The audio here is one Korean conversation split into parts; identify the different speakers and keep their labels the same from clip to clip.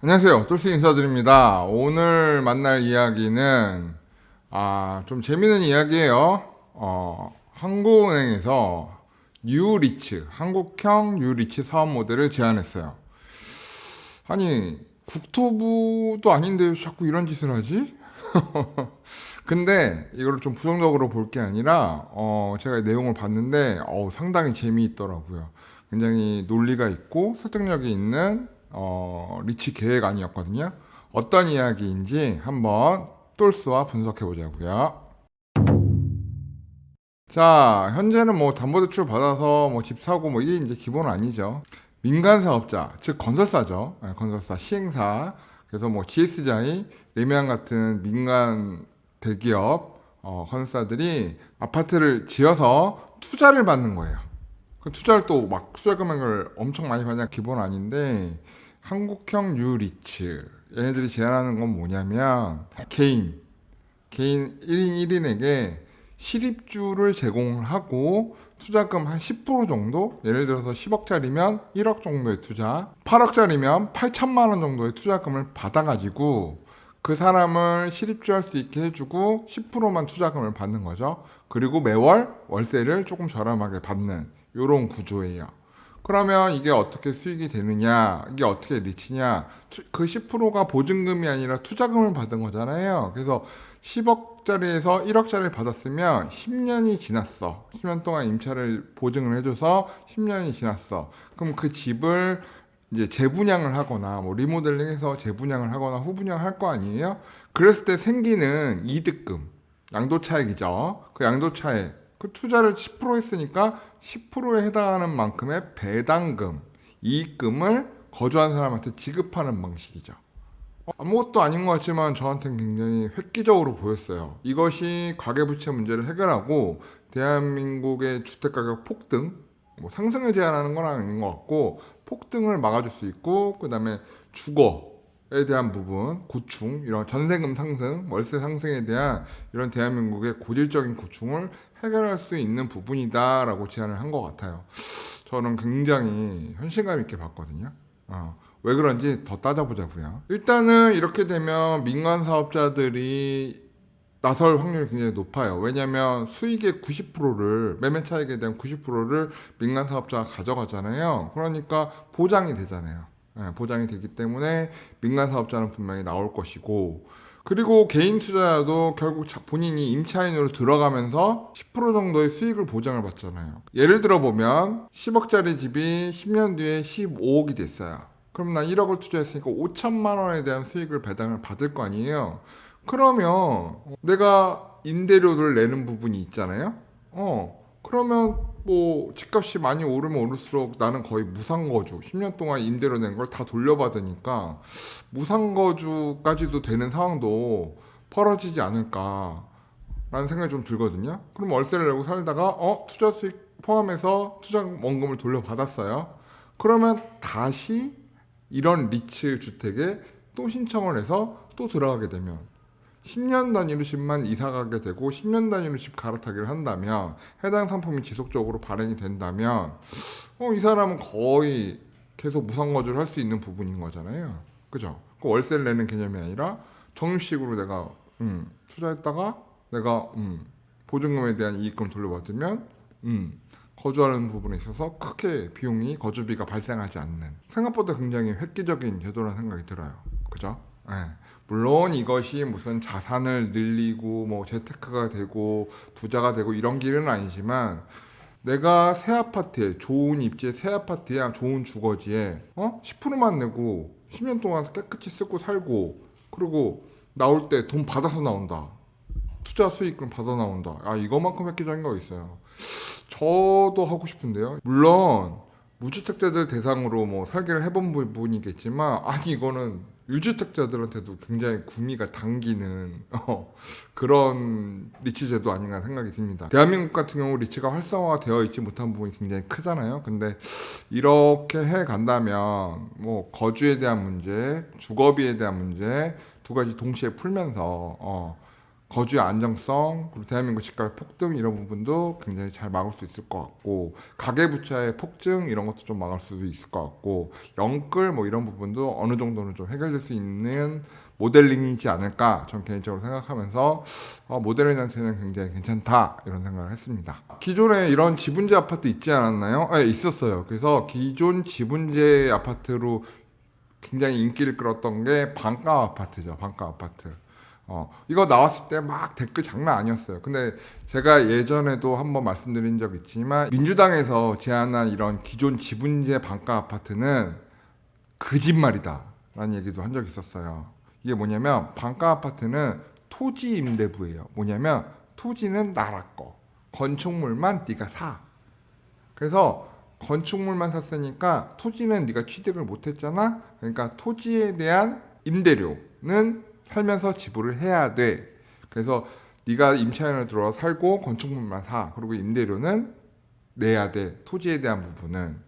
Speaker 1: 안녕하세요. 똘스 인사드립니다. 오늘 만날 이야기는 좀 재밌는 이야기예요. 한국은행에서 뉴리츠, 한국형 뉴리츠 사업 모델을 제안했어요. 아니, 국토부도 아닌데 자꾸 이런 짓을 하지? 근데 이거를 좀 부정적으로 볼 게 아니라 제가 내용을 봤는데 상당히 재미있더라고요. 굉장히 논리가 있고 설득력이 있는 리치 계획안이었거든요. 어떤 이야기인지 한번 똘스와 분석해 보자고요. 자, 현재는 뭐 담보대출 받아서 뭐 집 사고 뭐 이게 이제 기본 아니죠. 민간 사업자, 즉 건설사죠. 건설사, 시행사. 그래서 뭐 GS자이, 레미안 같은 민간 대기업 건설사들이 아파트를 지어서 투자를 받는 거예요. 그 투자를 또 막 투자 금액을 엄청 많이 받냐 기본 아닌데 한국형 뉴리츠 얘네들이 제안하는 건 뭐냐면 개인 1인 1인에게 실입주를 제공하고 투자금 한 10% 정도, 예를 들어서 10억짜리면 1억 정도의 투자, 8억짜리면 8천만 원 정도의 투자금을 받아가지고 그 사람을 실입주할 수 있게 해주고 10%만 투자금을 받는 거죠. 그리고 매월 월세를 조금 저렴하게 받는 이런 구조예요. 그러면 이게 어떻게 수익이 되느냐, 이게 어떻게 리치냐, 그 10%가 보증금이 아니라 투자금을 받은 거잖아요. 그래서 10억짜리에서 1억짜리를 받았으면 10년이 지났어. 10년 동안 임차를 보증을 해줘서 10년이 지났어. 그럼 그 집을 이제 재분양을 하거나 뭐 리모델링해서 재분양을 하거나 후분양 할 거 아니에요? 그랬을 때 생기는 이득금, 양도차익이죠. 그 양도차익. 그 투자를 10% 했으니까 10%에 해당하는 만큼의 배당금, 이익금을 거주한 사람한테 지급하는 방식이죠. 아무것도 아닌 것 같지만 저한테는 굉장히 획기적으로 보였어요. 이것이 가계부채 문제를 해결하고 대한민국의 주택가격 폭등, 뭐 상승을 제한하는 건 아닌 것 같고 폭등을 막아줄 수 있고 그 다음에 주거에 대한 부분, 고충, 이런 전세금 상승, 월세 상승에 대한 이런 대한민국의 고질적인 고충을 해결할 수 있는 부분이다라고 제안을 한 것 같아요. 저는 굉장히 현실감 있게 봤거든요. 왜 그런지 더 따져보자고요. 일단은 이렇게 되면 민간 사업자들이 나설 확률이 굉장히 높아요. 왜냐하면 수익의 90%를 매매 차익에 대한 90%를 민간 사업자가 가져가잖아요. 그러니까 보장이 되잖아요. 보장이 되기 때문에 민간 사업자는 분명히 나올 것이고, 그리고 개인 투자자도 결국 본인이 임차인으로 들어가면서 10% 정도의 수익을 보장을 받잖아요. 예를 들어 보면 10억짜리 집이 10년 뒤에 15억이 됐어요. 그럼 난 1억을 투자했으니까 5천만 원에 대한 수익을 배당을 받을 거 아니에요. 그러면 내가 임대료를 내는 부분이 있잖아요. 그러면 뭐 집값이 많이 오르면 오를수록 나는 거의 무상거주 10년 동안 임대료 낸 걸 다 돌려받으니까 무상거주까지도 되는 상황도 벌어지지 않을까라는 생각이 좀 들거든요. 그럼 월세를 내고 살다가 투자 수익 포함해서 투자 원금을 돌려받았어요. 그러면 다시 이런 리츠 주택에 또 신청을 해서 또 들어가게 되면 10년 단위로 집만 이사 가게 되고 10년 단위로 집 갈아타기를 한다면 해당 상품이 지속적으로 발행이 된다면 이 사람은 거의 계속 무상거주를 할 수 있는 부분인 거잖아요. 그죠? 그 월세를 내는 개념이 아니라 적립식으로 내가 투자했다가 내가 보증금에 대한 이익금을 돌려받으면 거주하는 부분에 있어서 크게 비용이 거주비가 발생하지 않는 생각보다 굉장히 획기적인 제도라는 생각이 들어요. 그죠? 네. 물론 이것이 무슨 자산을 늘리고 뭐 재테크가 되고 부자가 되고 이런 길은 아니지만 내가 새 아파트에 좋은 입지에 새 아파트에 좋은 주거지에 10%만 내고 10년 동안 깨끗이 쓰고 살고 그리고 나올 때 돈 받아서 나온다. 투자 수익금 받아 나온다. 이거만큼 획기적인 거 있어요. 저도 하고 싶은데요. 물론 무주택자들 대상으로 뭐 설계를 해본 부분이겠지만 이거는 유주택자들한테도 굉장히 구미가 당기는 그런 리치 제도 아닌가 생각이 듭니다. 대한민국 같은 경우 리치가 활성화가 되어 있지 못한 부분이 굉장히 크잖아요. 근데 이렇게 해 간다면 뭐 거주에 대한 문제, 주거비에 대한 문제 두 가지 동시에 풀면서 거주의 안정성, 그리고 대한민국 집값의 폭등 이런 부분도 굉장히 잘 막을 수 있을 것 같고, 가계부채의 폭증 이런 것도 좀 막을 수도 있을 것 같고, 영끌 뭐 이런 부분도 어느 정도는 좀 해결될 수 있는 모델링이지 않을까 전 개인적으로 생각하면서 모델링 자체는 굉장히 괜찮다 이런 생각을 했습니다. 기존에 이런 지분제 아파트 있지 않았나요? 네, 있었어요. 그래서 기존 지분제 아파트로 굉장히 인기를 끌었던 게 반가 아파트죠. 반가 아파트. 이거 나왔을 때 막 댓글 장난 아니었어요. 근데 제가 예전에도 한번 말씀드린 적 있지만 민주당에서 제안한 이런 기존 지분제 반가 아파트는 거짓말이다 라는 얘기도 한 적이 있었어요. 이게 뭐냐면 반가 아파트는 토지 임대부예요. 뭐냐면 토지는 나라 거, 건축물만 네가 사. 그래서 건축물만 샀으니까 토지는 네가 취득을 못했잖아. 그러니까 토지에 대한 임대료는 살면서 지불을 해야 돼. 그래서 네가 임차인으로 들어와 살고 건축물만 사. 그리고 임대료는 내야 돼. 토지에 대한 부분은.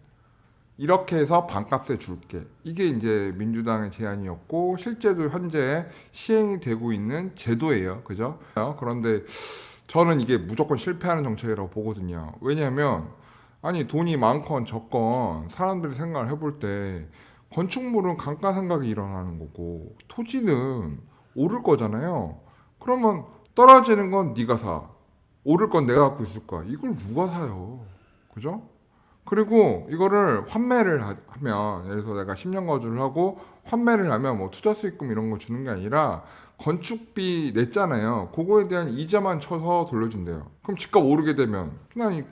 Speaker 1: 이렇게 해서 반값에 줄게. 이게 이제 민주당의 제안이었고 실제로 현재 시행이 되고 있는 제도예요. 그죠? 그런데 저는 이게 무조건 실패하는 정책이라고 보거든요. 왜냐하면 아니 돈이 많건 적건 사람들이 생각을 해볼 때 건축물은 감가상각이 일어나는 거고 토지는 오를 거잖아요. 그러면 떨어지는 건 네가 사. 오를 건 내가 갖고 있을 거야. 이걸 누가 사요? 그죠? 그리고 이거를 환매를 하면 예를 들어서 내가 10년 거주를 하고 환매를 하면 뭐 투자 수익금 이런 거 주는 게 아니라 건축비 냈잖아요. 그거에 대한 이자만 쳐서 돌려준대요. 그럼 집값 오르게 되면 그냥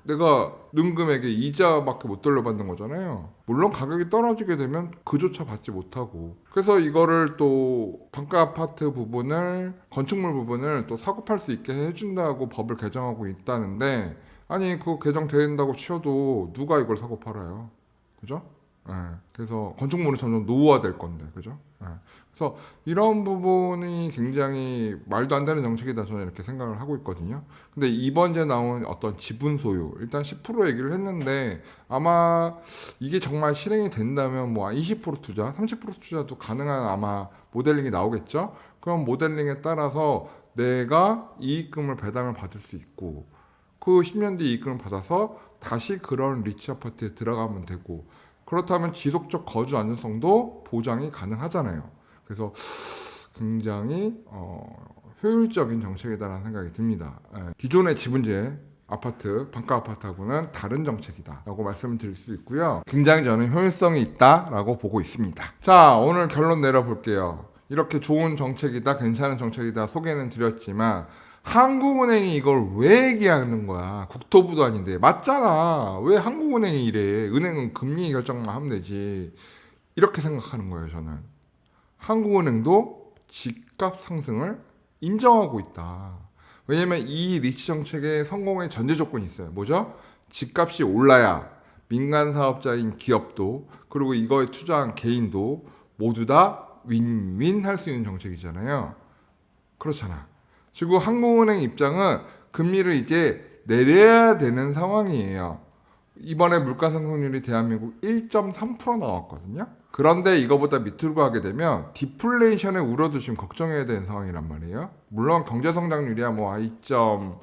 Speaker 1: 내가 넣은 금액에 이자밖에 못 돌려받는 거잖아요. 물론 가격이 떨어지게 되면 그조차 받지 못하고. 그래서 이거를 또 반가 아파트 부분을 건축물 부분을 또 사고 팔 수 있게 해준다고 법을 개정하고 있다는데 아니 그거 개정된다고 치워도 누가 이걸 사고 팔아요. 그죠? 예. 그래서 건축물은 점점 노후화될 건데, 그죠? 예. 그래서 이런 부분이 굉장히 말도 안 되는 정책이다 저는 이렇게 생각을 하고 있거든요. 근데 이번에 나온 어떤 지분 소유 일단 10% 얘기를 했는데 아마 이게 정말 실행이 된다면 뭐 20% 투자, 30% 투자도 가능한 아마 모델링이 나오겠죠. 그럼 모델링에 따라서 내가 이익금을 배당을 받을 수 있고 그 10년 뒤 이익금을 받아서 다시 그런 리치 아파트에 들어가면 되고 그렇다면 지속적 거주 안정성도 보장이 가능하잖아요. 그래서 굉장히 효율적인 정책이다라는 생각이 듭니다. 기존의 지분제 아파트, 반가 아파트하고는 다른 정책이다라고 말씀을 드릴 수 있고요. 굉장히 저는 효율성이 있다라고 보고 있습니다. 자, 오늘 결론 내려볼게요. 이렇게 좋은 정책이다, 괜찮은 정책이다 소개는 드렸지만 한국은행이 이걸 왜 얘기하는 거야? 국토부도 아닌데. 맞잖아. 왜 한국은행이 이래? 은행은 금리 결정만 하면 되지. 이렇게 생각하는 거예요, 저는. 한국은행도 집값 상승을 인정하고 있다. 왜냐면 이 리치 정책의 성공의 전제 조건이 있어요. 뭐죠? 집값이 올라야 민간 사업자인 기업도 그리고 이거에 투자한 개인도 모두 다 윈윈 할 수 있는 정책이잖아요. 그렇잖아. 지금 한국은행 입장은 금리를 이제 내려야 되는 상황이에요. 이번에 물가 상승률이 대한민국 1.3% 나왔거든요. 그런데 이거보다 밑으로 가게 되면 디플레이션의 우려도 지금 걱정해야 되는 상황이란 말이에요. 물론 경제성장률이야 뭐 2.2,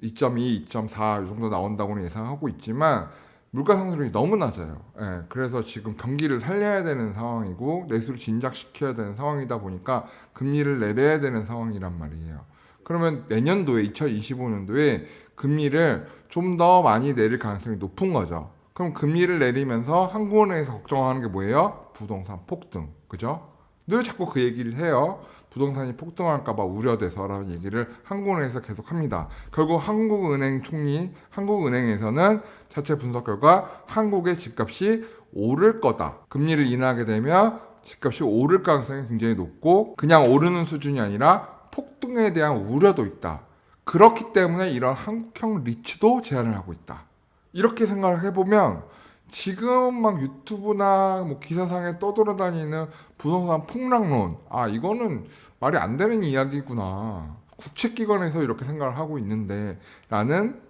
Speaker 1: 2.4 이 정도 나온다고는 예상하고 있지만 물가 상승률이 너무 낮아요. 예, 그래서 지금 경기를 살려야 되는 상황이고 내수를 진작시켜야 되는 상황이다 보니까 금리를 내려야 되는 상황이란 말이에요. 그러면 내년도에 2025년도에 금리를 좀 더 많이 내릴 가능성이 높은 거죠. 그럼 금리를 내리면서 한국은행에서 걱정하는 게 뭐예요? 부동산 폭등. 그죠? 늘 자꾸 그 얘기를 해요. 부동산이 폭등할까봐 우려돼서라는 얘기를 한국은행에서 계속 합니다. 결국 한국은행 총리, 한국은행에서는 자체 분석 결과 한국의 집값이 오를 거다. 금리를 인하하게 되면 집값이 오를 가능성이 굉장히 높고 그냥 오르는 수준이 아니라 폭등에 대한 우려도 있다. 그렇기 때문에 이런 한국형 리츠도 제한을 하고 있다. 이렇게 생각을 해보면 지금 막 유튜브나 뭐 기사상에 떠돌아다니는 부동산 폭락론, 아 이거는 말이 안 되는 이야기구나. 국책기관에서 이렇게 생각을 하고 있는데 라는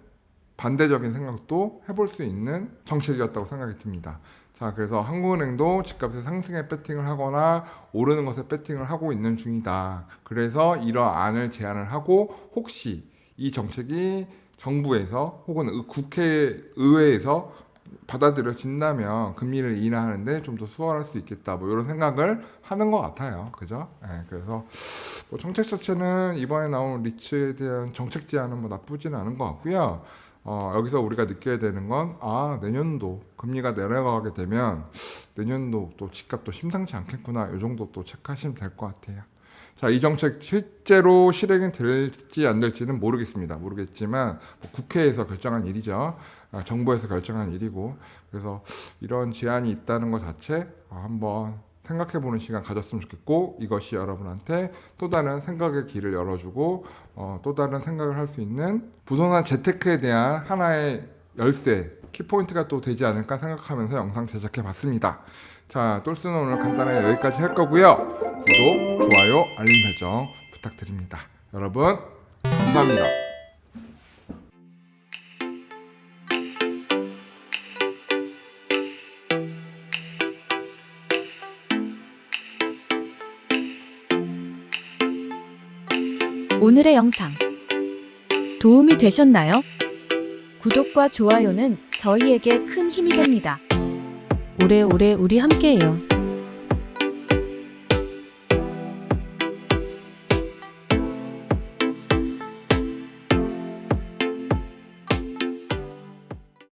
Speaker 1: 반대적인 생각도 해볼 수 있는 정책이었다고 생각이 듭니다. 자, 그래서 한국은행도 집값의 상승에 배팅을 하거나 오르는 것에 배팅을 하고 있는 중이다. 그래서 이러한을 제안을 하고 혹시 이 정책이 정부에서 혹은 국회의회에서 받아들여진다면 금리를 인하하는데 좀 더 수월할 수 있겠다. 뭐 이런 생각을 하는 것 같아요. 그죠? 그래서 뭐 정책 자체는 이번에 나온 리츠에 대한 정책 제안은 뭐 나쁘지는 않은 것 같고요. 여기서 우리가 느껴야 되는 건, 내년도 금리가 내려가게 되면 내년도 또 집값도 심상치 않겠구나. 이 정도 또 체크하시면 될 것 같아요. 자, 이 정책 실제로 실행이 될지 안 될지는 모르겠지만 뭐 국회에서 결정한 일이죠. 정부에서 결정한 일이고, 그래서 이런 제안이 있다는 것 자체 한번 생각해보는 시간 가졌으면 좋겠고, 이것이 여러분한테 또 다른 생각의 길을 열어주고 또 다른 생각을 할 수 있는 부동산 재테크에 대한 하나의 열쇠, 키포인트가 또 되지 않을까 생각하면서 영상 제작해봤습니다. 자, 똘스는 오늘 간단하게 여기까지 할 거고요. 구독, 좋아요, 알림 설정 부탁드립니다. 여러분 감사합니다.
Speaker 2: 오늘의 영상 도움이 되셨나요? 구독과 좋아요는 저희에게 큰 힘이 됩니다.
Speaker 3: 오래오래 우리 함께해요.